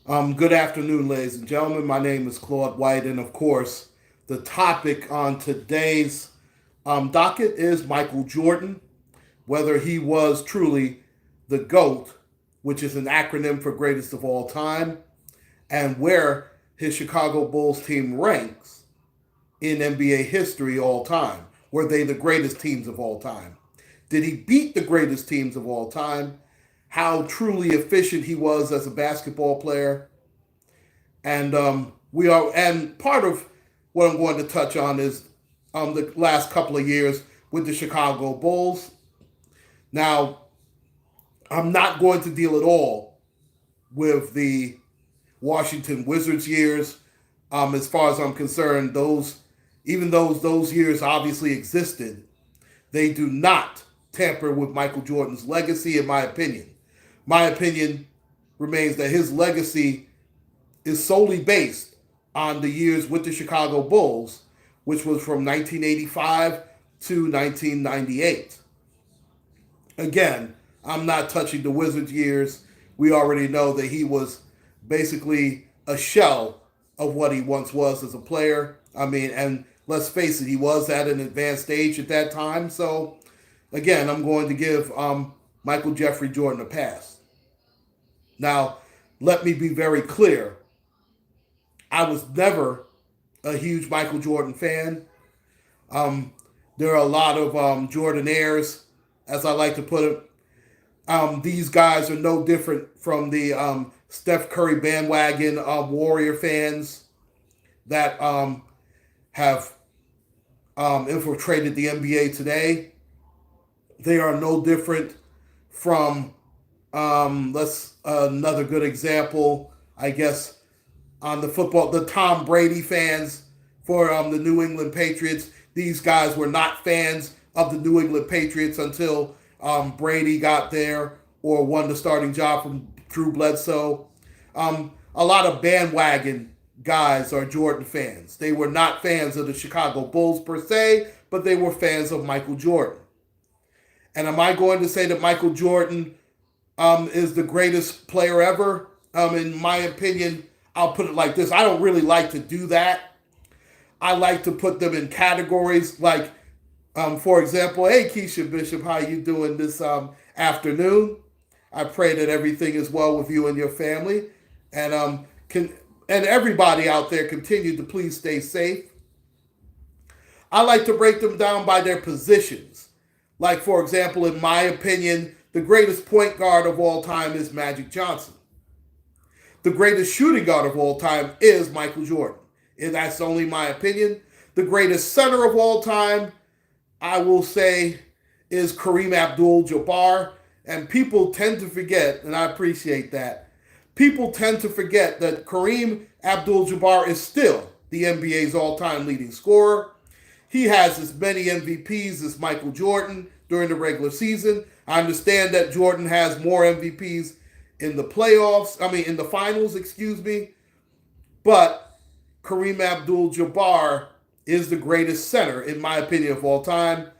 Good afternoon, ladies and gentlemen. My name is Claude White, and of course, the topic on today's docket is Michael Jordan, whether he was truly the GOAT, which is an acronym for greatest of all time, and where his Chicago Bulls team ranks in NBA history all time. Were they the greatest teams of all time? Did he beat the greatest teams of all time? How truly efficient he was as a basketball player? And part of what I'm going to touch on is the last couple of years with the Chicago Bulls. Now, I'm not going to deal at all with the Washington Wizards years. As far as I'm concerned, even though those years obviously existed, they do not tamper with Michael Jordan's legacy, in my opinion. My opinion remains that his legacy is solely based on the years with the Chicago Bulls, which was from 1985 to 1998. Again, I'm not touching the Wizards years. We already know that he was basically a shell of what he once was as a player. I mean, and let's face it, he was at an advanced age at that time. So, again, I'm going to give Michael Jeffrey Jordan a pass. Now, let me be very clear. I was never a huge Michael Jordan fan. Um, there are a lot of Jordan-airs, as I like to put it. These guys are no different from the Steph Curry bandwagon Warrior fans that have infiltrated the NBA today. They are no different from let's another good example, I guess, on the Tom Brady fans for the New England Patriots. These guys were not fans of the New England Patriots until Brady got there or won the starting job from Drew Bledsoe. A lot of bandwagon guys are Jordan fans. They were not fans of the Chicago Bulls per se, but they were fans of Michael Jordan. And am I going to say that Michael Jordan is the greatest player ever? In my opinion, I'll put it like this. I don't really like to do that. I like to put them in categories like, for example, hey Keisha Bishop, how you doing this afternoon? I pray that everything is well with you and your family, and and everybody out there continue to please stay safe. I like to break them down by their positions. Like, for example, in my opinion, the greatest point guard of all time is Magic Johnson. The greatest shooting guard of all time is Michael Jordan. And that's only my opinion. The greatest center of all time, I will say, is Kareem Abdul-Jabbar. And people tend to forget, and I appreciate that, people tend to forget that Kareem Abdul-Jabbar is still the NBA's all-time leading scorer. He has as many MVPs as Michael Jordan during the regular season. I understand that Jordan has more MVPs in the playoffs, in the finals, excuse me. But Kareem Abdul-Jabbar is the greatest center, in my opinion, of all time.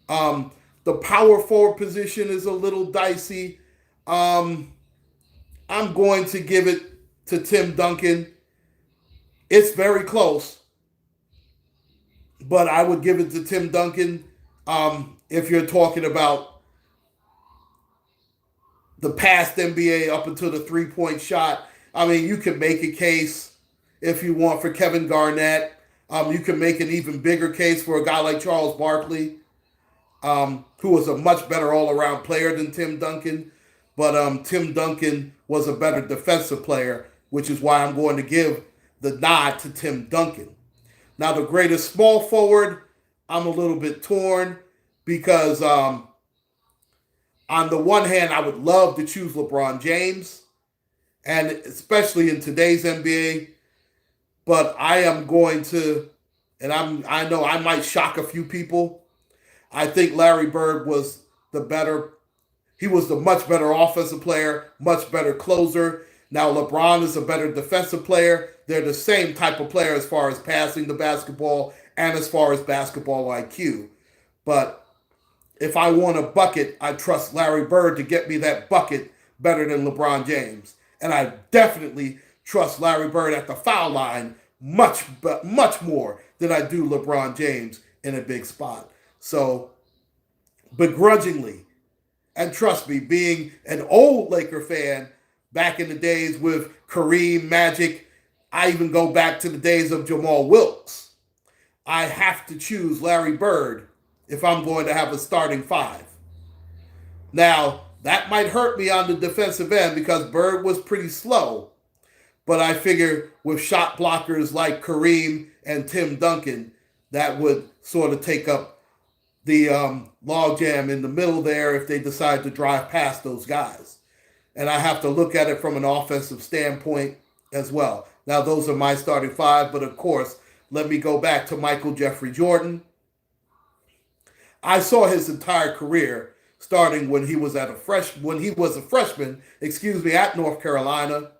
The power forward position is a little dicey. Um, I'm going to give it to Tim Duncan. It's very close, but I would give it to Tim Duncan if you're talking about the past NBA up until the 3-point shot. I mean, you can make a case if you want for Kevin Garnett. You can make an even bigger case for a guy like Charles Barkley, who was a much better all-around player than Tim Duncan. But Tim Duncan was a better defensive player, which is why I'm going to give the nod to Tim Duncan. Now, the greatest small forward, I'm a little bit torn because on the one hand, I would love to choose LeBron James, and especially in today's NBA. But I am going to, I know I might shock a few people. I think Larry Bird was the better. He was the much better offensive player, much better closer. Now LeBron is a better defensive player. They're the same type of player as far as passing the basketball and as far as basketball IQ. But if I want a bucket, I trust Larry Bird to get me that bucket better than LeBron James. And I definitely trust Larry Bird at the foul line much more than I do LeBron James in a big spot. So begrudgingly, and trust me, being an old Laker fan back in the days with Kareem, Magic, I even go back to the days of Jamal Wilkes. I have to choose Larry Bird if I'm going to have a starting five. Now, that might hurt me on the defensive end because Bird was pretty slow, but I figure with shot blockers like Kareem and Tim Duncan, that would sort of take up the logjam in the middle there if they decide to drive past those guys. And I have to look at it from an offensive standpoint as well. Now, those are my starting five, but of course, let me go back to Michael Jeffrey Jordan. I saw his entire career starting when he was a freshman, at North Carolina.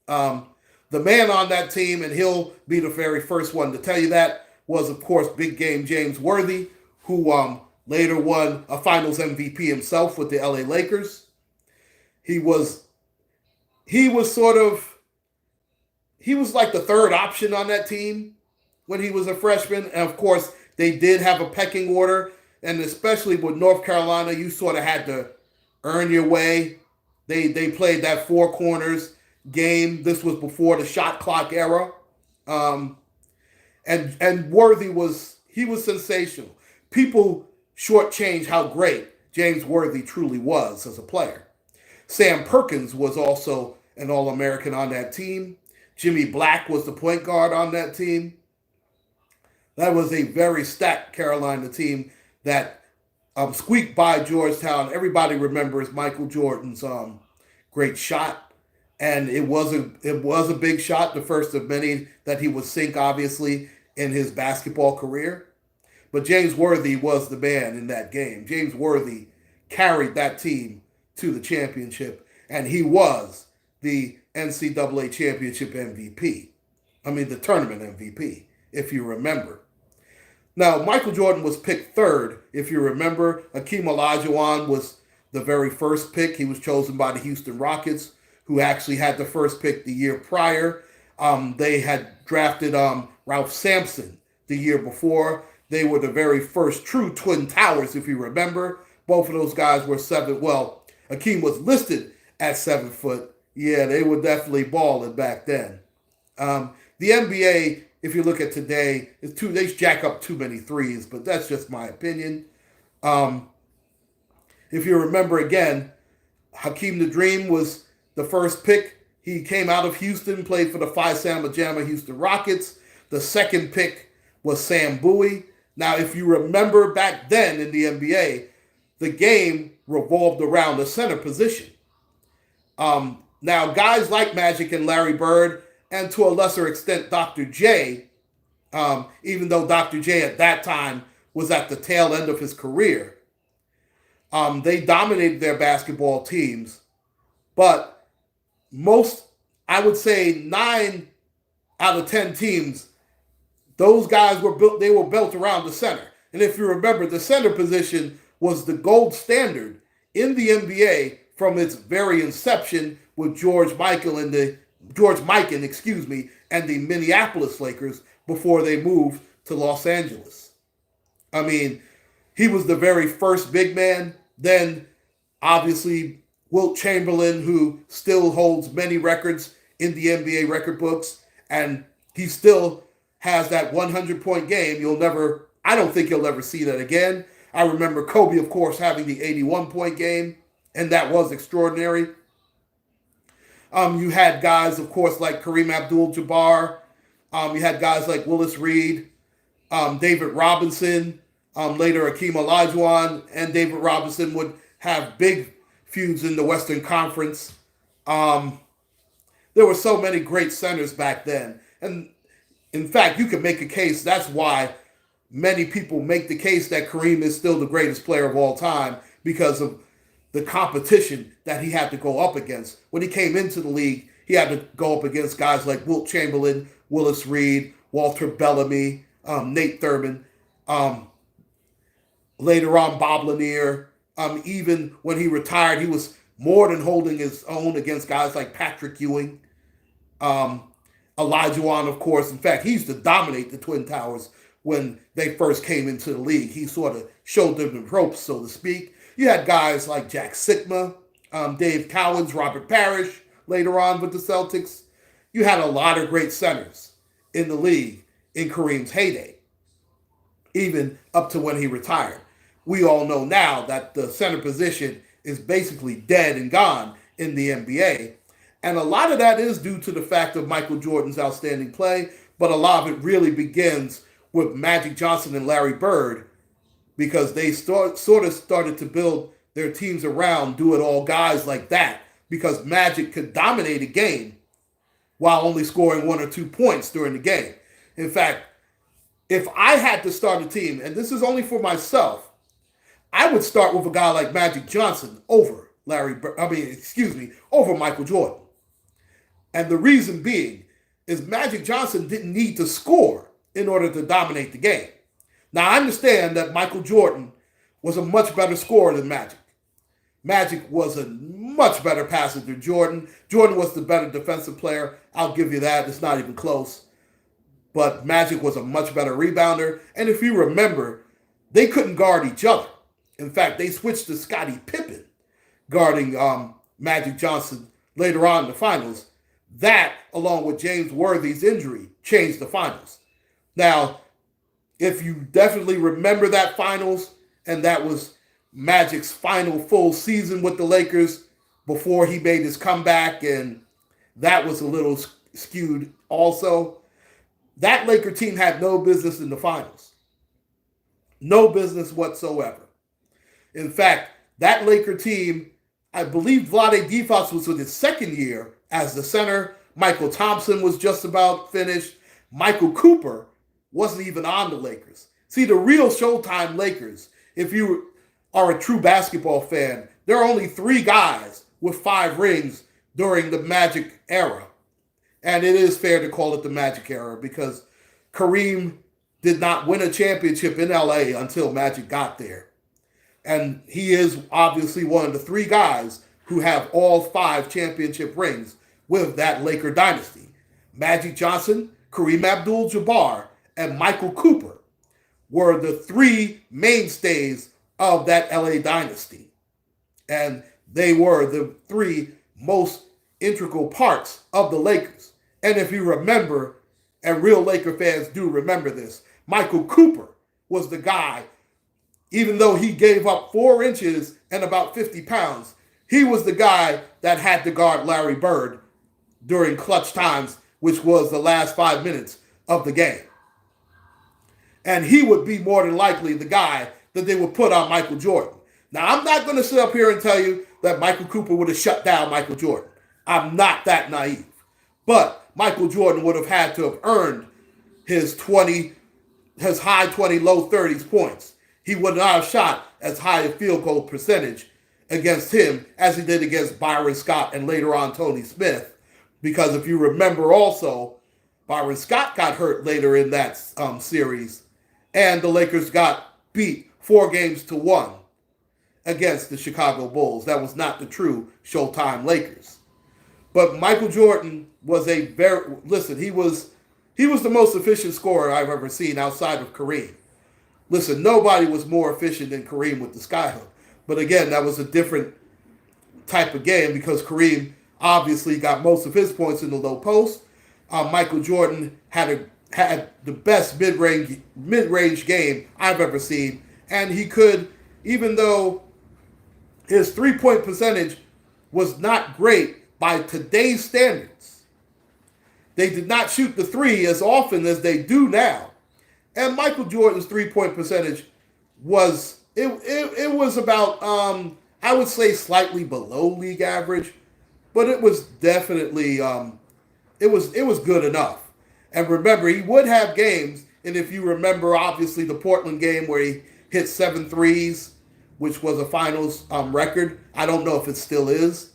The man on that team, and he'll be the very first one to tell you that, was of course Big Game James Worthy, who later won a Finals MVP himself with the LA Lakers. He was like the third option on that team when he was a freshman. And of course, they did have a pecking order. And especially with North Carolina, you sort of had to earn your way. They played that four corners game. This was before the shot clock era. And Worthy was sensational. People shortchange how great James Worthy truly was as a player. Sam Perkins was also an All-American on that team. Jimmy Black was the point guard on that team. That was a very stacked Carolina team that squeaked by Georgetown. Everybody remembers Michael Jordan's great shot, and it was a big shot, the first of many that he would sink, obviously, in his basketball career. But James Worthy was the man in that game. James Worthy carried that team to the championship, and he was the NCAA championship MVP. I mean, the tournament MVP, if you remember. Now, Michael Jordan was picked third, if you remember. Hakeem Olajuwon was the very first pick. He was chosen by the Houston Rockets, who actually had the first pick the year prior. They had drafted Ralph Sampson the year before. They were the very first true Twin Towers, if you remember. Both of those guys were Hakeem was listed at 7 foot. Yeah, they were definitely balling back then. The NBA, if you look at today, they jack up too many threes, but that's just my opinion. If you remember again, Hakeem the Dream was the first pick. He came out of Houston, played for the Phi Sigma Gamma Houston Rockets. The second pick was Sam Bowie. Now, if you remember back then in the NBA, the game revolved around the center position. Now, guys like Magic and Larry Bird, and to a lesser extent Dr. J, even though Dr. J at that time was at the tail end of his career, they dominated their basketball teams. But I would say 9 out of 10 teams, those guys were built around the center. And if you remember, the center position was the gold standard in the NBA from its very inception with George Mikan, and the Minneapolis Lakers before they moved to Los Angeles. I mean, he was the very first big man. Then, obviously, Wilt Chamberlain, who still holds many records in the NBA record books, and he still has that 100-point game. I don't think you'll ever see that again. I remember Kobe, of course, having the 81-point game, and that was extraordinary. You had guys, of course, like Kareem Abdul-Jabbar. You had guys like Willis Reed, David Robinson, later Hakeem Olajuwon, and David Robinson would have big feuds in the Western Conference. There were so many great centers back then. And in fact, you could make a case, that's why many people make the case that Kareem is still the greatest player of all time, because of the competition that he had to go up against. When he came into the league, he had to go up against guys like Wilt Chamberlain, Willis Reed, Walter Bellamy, Nate Thurman, later on Bob Lanier. Even when he retired, he was more than holding his own against guys like Patrick Ewing. Olajuwon, of course. In fact, he used to dominate the Twin Towers when they first came into the league. He sort of showed them the ropes, so to speak. You had guys like Jack Sikma, Dave Cowens, Robert Parrish later on with the Celtics. You had a lot of great centers in the league in Kareem's heyday, even up to when he retired. We all know now that the center position is basically dead and gone in the NBA. And a lot of that is due to the fact of Michael Jordan's outstanding play, but a lot of it really begins with Magic Johnson and Larry Bird because they sort of started to build their teams around do-it-all guys like that because Magic could dominate a game while only scoring 1 or 2 points during the game. In fact, if I had to start a team, and this is only for myself, I would start with a guy like Magic Johnson over over Michael Jordan. And the reason being is Magic Johnson didn't need to score in order to dominate the game. Now, I understand that Michael Jordan was a much better scorer than Magic. Magic was a much better passer than Jordan. Jordan was the better defensive player. I'll give you that. It's not even close. But Magic was a much better rebounder. And if you remember, they couldn't guard each other. In fact, they switched to Scottie Pippen guarding Magic Johnson later on in the finals. That, along with James Worthy's injury, changed the finals. Now, if you definitely remember that finals, and that was Magic's final full season with the Lakers before he made his comeback, and that was a little skewed also. That Laker team had no business in the finals. No business whatsoever. In fact, that Laker team, I believe Vlade Divac was in his second year as the center. Michael Thompson was just about finished. Michael Cooper wasn't even on the Lakers. See, the real Showtime Lakers, if you are a true basketball fan, there are only 3 guys with 5 rings during the Magic era. And it is fair to call it the Magic era because Kareem did not win a championship in LA until Magic got there. And he is obviously one of the 3 guys who have all 5 championship rings with that Laker dynasty. Magic Johnson, Kareem Abdul-Jabbar, and Michael Cooper were the 3 mainstays of that LA dynasty. And they were the 3 most integral parts of the Lakers. And if you remember, and real Laker fans do remember this, Michael Cooper was the guy, even though he gave up 4 inches and about 50 pounds, he was the guy that had to guard Larry Bird during clutch times, which was the last 5 minutes of the game. And he would be more than likely the guy that they would put on Michael Jordan. Now, I'm not going to sit up here and tell you that Michael Cooper would have shut down Michael Jordan. I'm not that naive. But Michael Jordan would have had to have earned his high 20, low 30s points. He would not have shot as high a field goal percentage against him as he did against Byron Scott and later on Tony Smith. Because if you remember also, Byron Scott got hurt later in that series, and the Lakers got beat 4-1 against the Chicago Bulls. That was not the true Showtime Lakers. But Michael Jordan was he was the most efficient scorer I've ever seen outside of Kareem. Listen, nobody was more efficient than Kareem with the skyhook. But again, that was a different type of game because Kareem obviously got most of his points in the low post. Michael Jordan had the best mid-range game I've ever seen. And he could, even though his three-point percentage was not great by today's standards, they did not shoot the 3 as often as they do now. And Michael Jordan's three-point percentage was about I would say slightly below league average, but it was definitely it was good enough. And remember, he would have games, and if you remember, obviously the Portland game where he hit 7 threes, which was a finals record. I don't know if it still is,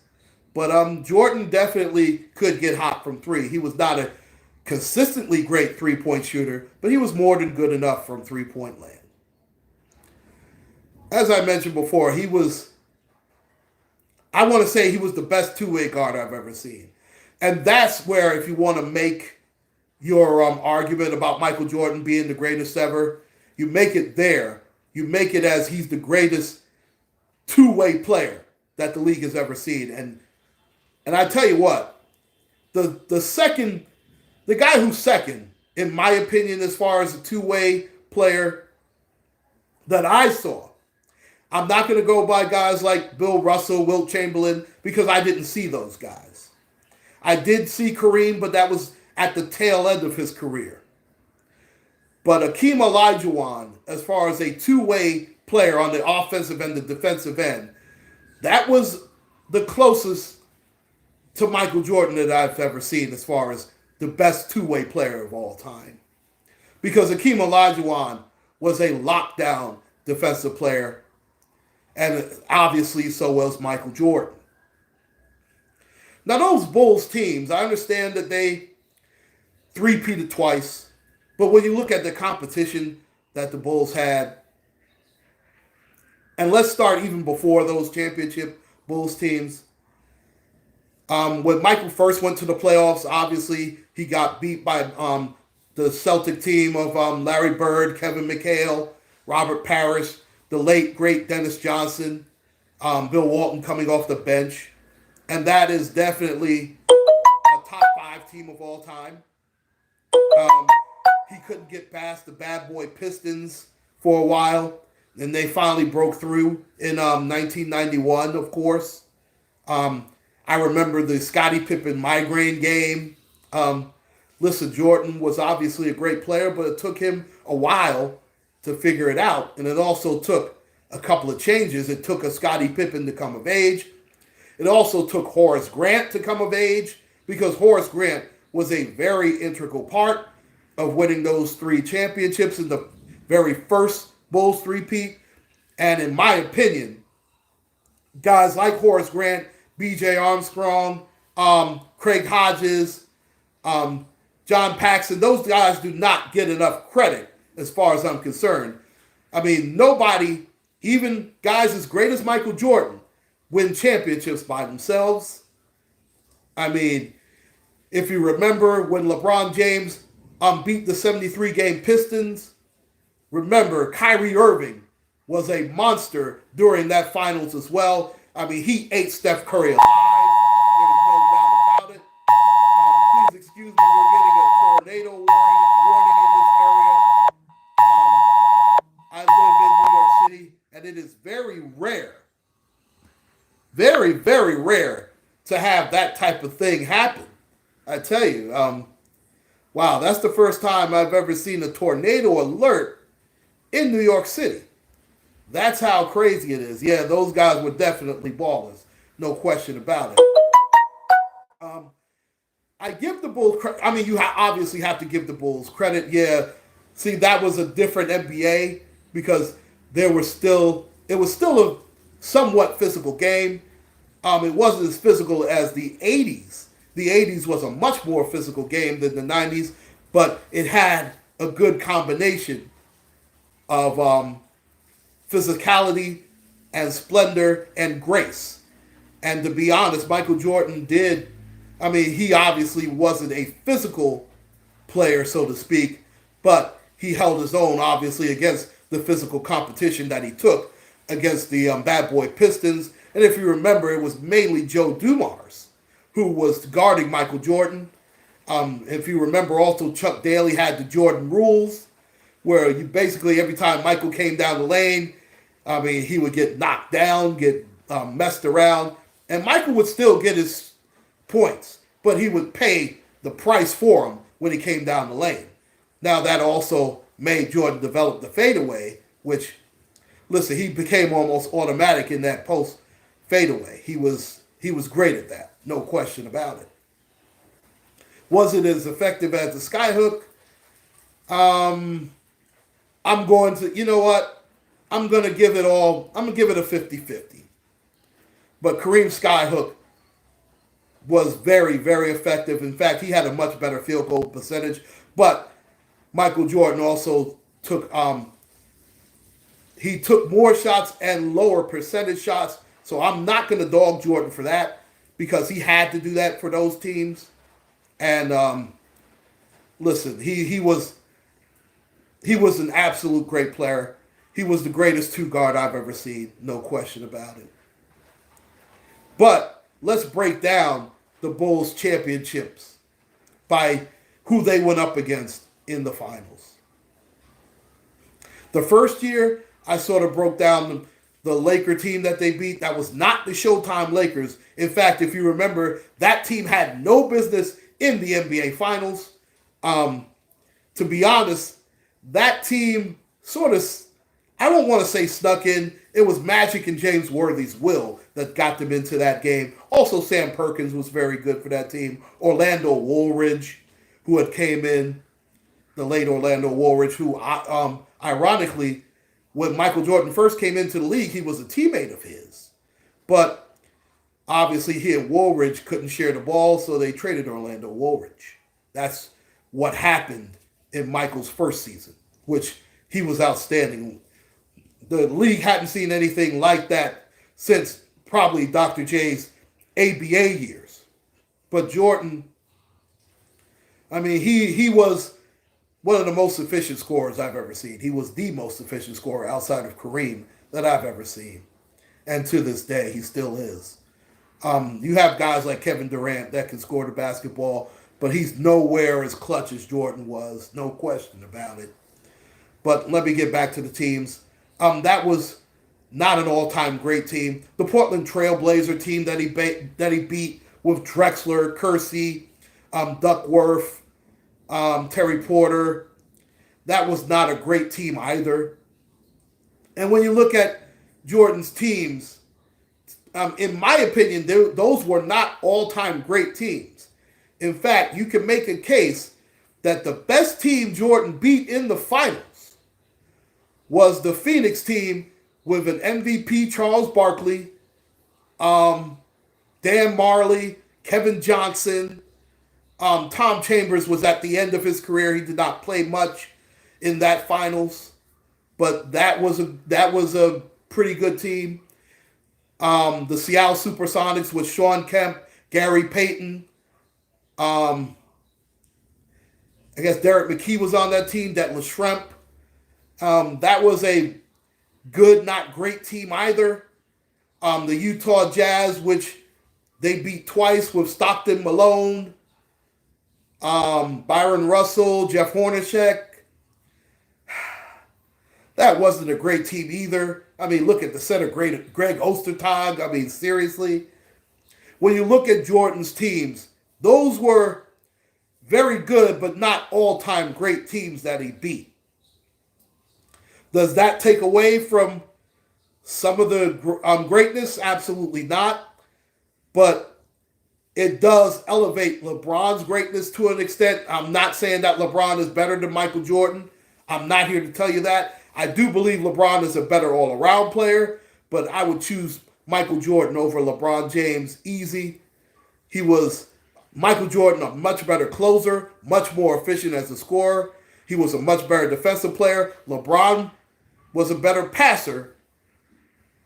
but Jordan definitely could get hot from 3. He was not a consistently great three-point shooter, but he was more than good enough from three-point land. As I mentioned before, I want to say he was the best two-way guard I've ever seen. And that's where, if you want to make your argument about Michael Jordan being the greatest ever, you make it there. You make it as he's the greatest two-way player that the league has ever seen. And I tell you what, the second, the guy who's second, in my opinion, as far as a two-way player that I saw, I'm not going to go by guys like Bill Russell, Wilt Chamberlain, because I didn't see those guys. I did see Kareem, but that was at the tail end of his career. But Akeem Olajuwon, as far as a two-way player on the offensive and the defensive end, that was the closest to Michael Jordan that I've ever seen as far as the best two-way player of all time. Because Akeem Olajuwon was a lockdown defensive player, and obviously so was Michael Jordan. Now those Bulls teams, I understand that they three-peated twice, but when you look at the competition that the Bulls had, and let's start even before those championship Bulls teams. When Michael first went to the playoffs, obviously he got beat by the Celtic team of Larry Bird, Kevin McHale, Robert Parrish, the late, great Dennis Johnson, Bill Walton coming off the bench. And that is definitely a top 5 team of all time. He couldn't get past the bad boy Pistons for a while. And they finally broke through in 1991, of course. I remember the Scottie Pippen migraine game. Listen, Jordan was obviously a great player, but it took him a while to figure it out. And it also took a couple of changes. It took a Scottie Pippen to come of age. It also took Horace Grant to come of age, because Horace Grant was a very integral part of winning those 3 championships in the very first Bulls three-peat. And in my opinion, guys like Horace Grant, B.J. Armstrong, Craig Hodges, John Paxson, those guys do not get enough credit as far as I'm concerned. I mean, nobody, even guys as great as Michael Jordan, win championships by themselves. I mean, if you remember when LeBron James beat the 73-game Pistons, remember Kyrie Irving was a monster during that finals as well. I mean, he ate Steph Curry alive. There is no doubt about it. Please excuse me, we're getting a tornado warning in this area. I live in New York City, and it is very rare, very, very rare to have that type of thing happen. I tell you, wow, that's the first time I've ever seen a tornado alert in New York City. That's how crazy it is. Yeah, those guys were definitely ballers. No question about it. I give the Bulls credit. I mean, you obviously have to give the Bulls credit. Yeah, see, that was a different NBA because it was still a somewhat physical game. It wasn't as physical as the 80s. The 80s was a much more physical game than the 90s, but it had a good combination of physicality and splendor and grace. And to be honest, Michael Jordan did, I mean, he obviously wasn't a physical player, so to speak, but he held his own, obviously, against the physical competition that he took against the bad boy Pistons. And if you remember, it was mainly Joe Dumars who was guarding Michael Jordan. If you remember, also Chuck Daly had the Jordan rules, where you basically, every time Michael came down the lane, I mean, he would get knocked down, get messed around, and Michael would still get his points, but he would pay the price for them when he came down the lane. Now, that also made Jordan develop the fadeaway, which, listen, he became almost automatic in that post fadeaway. He was great at that, no question about it. Was it as effective as the skyhook? I'm going to, you know what? I'm going to give it a 50-50. But Kareem Skyhook was very, very effective. In fact, he had a much better field goal percentage. But Michael Jordan also took he took more shots and lower percentage shots. So I'm not going to dog Jordan for that. because he had to do that for those teams. And listen, he was an absolute great player. He was the greatest two guard I've ever seen, no question about it. But let's break down the Bulls championships by who they went up against in the finals. The first year, I sort of broke down the Laker team that they beat. That was not the Showtime Lakers. In fact, if you remember, that team had no business in the NBA Finals. Um, to be honest, that team sort of, I don't want to say snuck in. It was Magic and James Worthy's will that got them into that game. Also, Sam Perkins was very good for that team. Orlando Woolridge, who had came in, the late Orlando Woolridge, who ironically, when Michael Jordan first came into the league, he was a teammate of his. But obviously, he and Woolridge couldn't share the ball, so they traded Orlando Woolridge. That's what happened in Michael's first season, which he was outstanding. The league hadn't seen anything like that since probably Dr. J's ABA years. But Jordan, I mean, he was one of the most efficient scorers I've ever seen. He was the most efficient scorer outside of Kareem that I've ever seen. And to this day, he still is. You have guys like Kevin Durant that can score the basketball, but he's nowhere as clutch as Jordan was. No question about it. But let me get back to the teams. That was not an all-time great team. The Portland Trailblazer team that he beat with Drexler, Kersey, Duckworth, Terry Porter, that was not a great team either. And when you look at Jordan's teams, in my opinion, those were not all-time great teams. In fact, you can make a case that the best team Jordan beat in the finals was the Phoenix team with an MVP Charles Barkley, Dan Marley, Kevin Johnson. Tom Chambers was at the end of his career. He did not play much in that finals, but that was a pretty good team. The Seattle Supersonics with Sean Kemp, Gary Payton. I guess Derek McKee was on that team. That was Schrempf. That was a good, not great team either. The Utah Jazz, which they beat twice with Stockton Malone, Byron Russell, Jeff Hornacek. That wasn't a great team either. I mean, look at the center, Greg Ostertag. I mean, seriously. When you look at Jordan's teams, those were very good, but not all-time great teams that he beat. Does that take away from some of the greatness? Absolutely not. But it does elevate LeBron's greatness to an extent. I'm not saying that LeBron is better than Michael Jordan. I'm not here to tell you that. I do believe LeBron is a better all-around player, but I would choose Michael Jordan over LeBron James easy. He was, Michael Jordan, a much better closer, much more efficient as a scorer. He was a much better defensive player. LeBron was a better passer.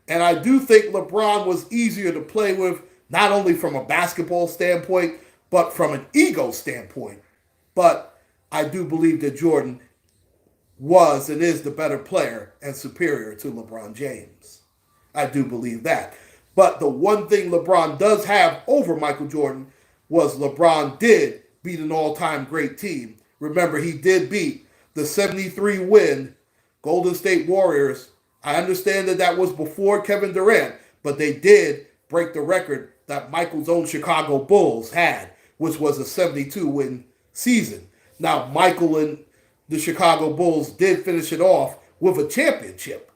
And I do think LeBron was easier to play with, not only from a basketball standpoint, but from an ego standpoint. But I do believe that Jordan was and is the better player and superior to LeBron James. I do believe that. But the one thing LeBron does have over Michael Jordan was LeBron did beat an all-time great team. Remember, he did beat the 73-win Golden State Warriors. I understand that that was before Kevin Durant, but they did break the record that Michael's own Chicago Bulls had, which was a 72-win season. Now, Michael and the Chicago Bulls did finish it off with a championship,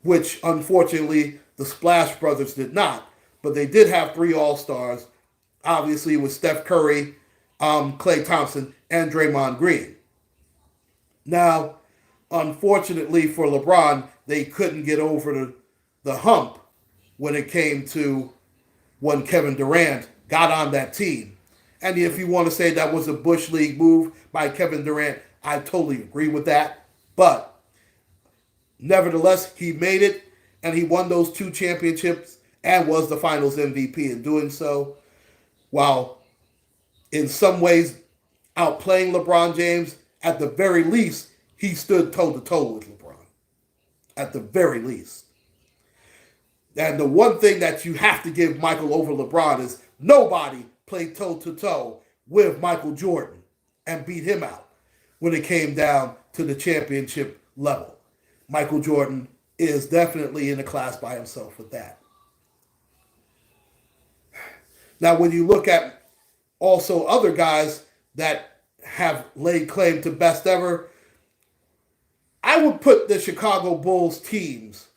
which unfortunately the Splash Brothers did not. But they did have 3 All-Stars, obviously with Steph Curry, Klay Thompson, and Draymond Green. Now, unfortunately for LeBron, they couldn't get over the hump when it came to when Kevin Durant got on that team. And if you want to say that was a Bush League move by Kevin Durant, I totally agree with that. But nevertheless, he made it, and he won those 2 championships. and was the finals MVP in doing so, while in some ways outplaying LeBron James. At the very least, he stood toe to toe with LeBron. At the very least. And the one thing that you have to give Michael over LeBron is nobody played toe to toe with Michael Jordan and beat him out when it came down to the championship level. Michael Jordan is definitely in a class by himself with that. Now, when you look at also other guys that have laid claim to best ever, I would put the Chicago Bulls teams.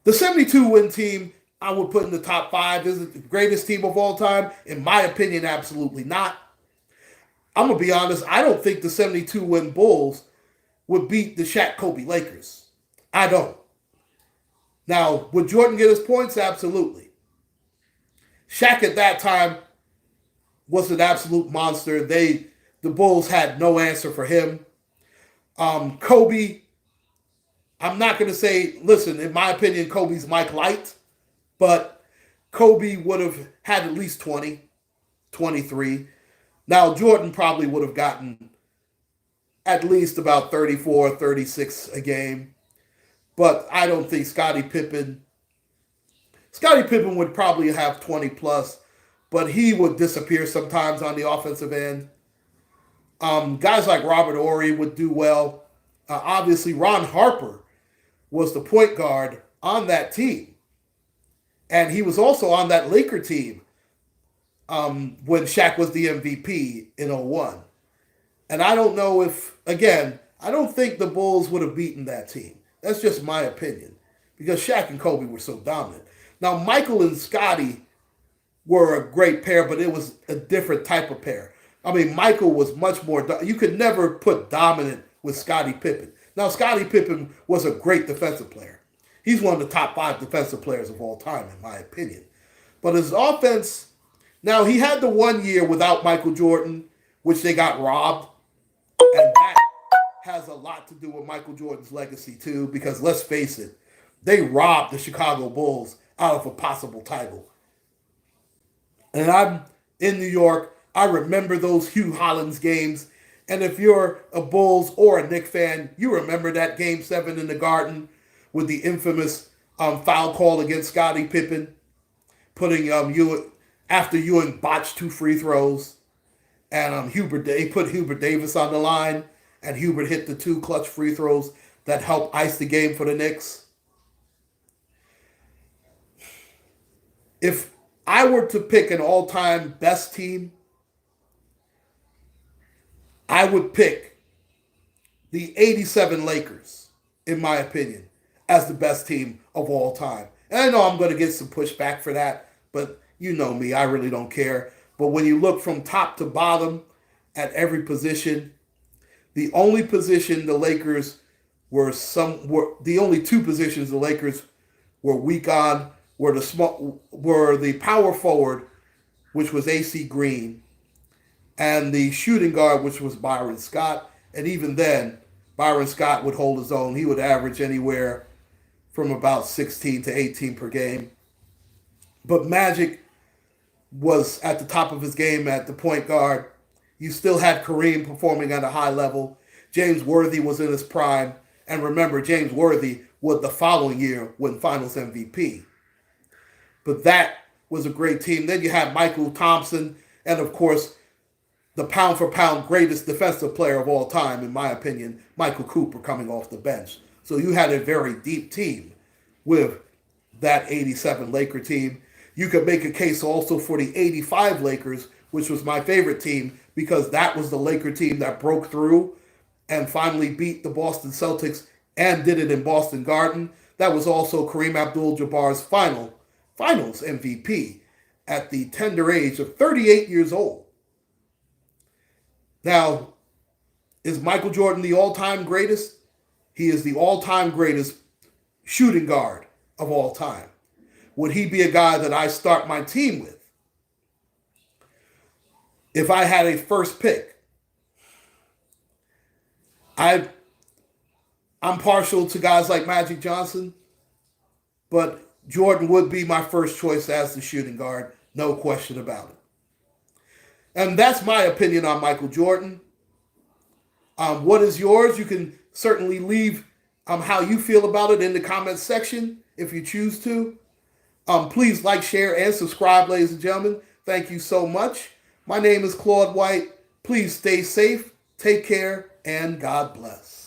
The 72 win team, I would put in the top five. Is it the greatest team of all time? In my opinion, absolutely not. I'm going to be honest, I don't think the 72 win Bulls would beat the Shaq Kobe Lakers. I don't. Now, would Jordan get his points? Absolutely. Shaq at that time was an absolute monster. The Bulls had no answer for him. Kobe, I'm not going to say, listen, in my opinion, Kobe's Mike Light, but Kobe would have had at least 20, 23. Now, Jordan probably would have gotten at least about 34, 36 a game. But I don't think Scottie Pippen would probably have 20 plus, but he would disappear sometimes on the offensive end. Guys like Robert Horry would do well. Obviously, Ron Harper was the point guard on that team. And he was also on that Laker team when Shaq was the MVP in 01. And I don't know if, again, I don't think the Bulls would have beaten that team. That's just my opinion. Because Shaq and Kobe were so dominant. Now, Michael and Scottie were a great pair, but it was a different type of pair. I mean, Michael was much more, you could never put dominant with Scottie Pippen. Now, Scottie Pippen was a great defensive player. He's one of the top 5 defensive players of all time, in my opinion. But his offense, now he had the 1 year without Michael Jordan, which they got robbed. And that has a lot to do with Michael Jordan's legacy, too, because let's face it, they robbed the Chicago Bulls out of a possible title. And I'm in New York. I remember those Hugh Hollins games. And if you're a Bulls or a Knicks fan, you remember that Game 7 in the Garden with the infamous foul call against Scottie Pippen, putting after Ewing botched 2 free throws. And he put Hubert Davis on the line, and Hubert hit the 2 clutch free throws that helped ice the game for the Knicks. If I were to pick an all-time best team, I would pick the 87 Lakers, in my opinion, as the best team of all time. And I know I'm going to get some pushback for that, but you know me, I really don't care. But when you look from top to bottom at every position, the only position the Lakers were the only 2 positions the Lakers were weak on were the power forward, which was AC Green, and the shooting guard, which was Byron Scott. And even then, Byron Scott would hold his own. He would average anywhere from about 16 to 18 per game. But Magic was at the top of his game at the point guard. You still had Kareem performing at a high level. James Worthy was in his prime. And remember, James Worthy would the following year win Finals MVP. But that was a great team. Then you had Michael Thompson and, of course, the pound-for-pound greatest defensive player of all time, in my opinion, Michael Cooper, coming off the bench. So you had a very deep team with that 87 Laker team. You could make a case also for the 85 Lakers, which was my favorite team, because that was the Laker team that broke through and finally beat the Boston Celtics and did it in Boston Garden. That was also Kareem Abdul-Jabbar's Finals MVP at the tender age of 38 years old. Now, is Michael Jordan the all-time greatest? He is the all-time greatest shooting guard of all time. Would he be a guy that I start my team with? If I had a first pick, I'm partial to guys like Magic Johnson, but Jordan would be my first choice as the shooting guard, no question about it. And that's my opinion on Michael Jordan. What is yours? You can certainly leave how you feel about it in the comments section if you choose to. Please like, share, and subscribe, ladies and gentlemen. Thank you so much. My name is Claude White. Please stay safe, take care, and God bless.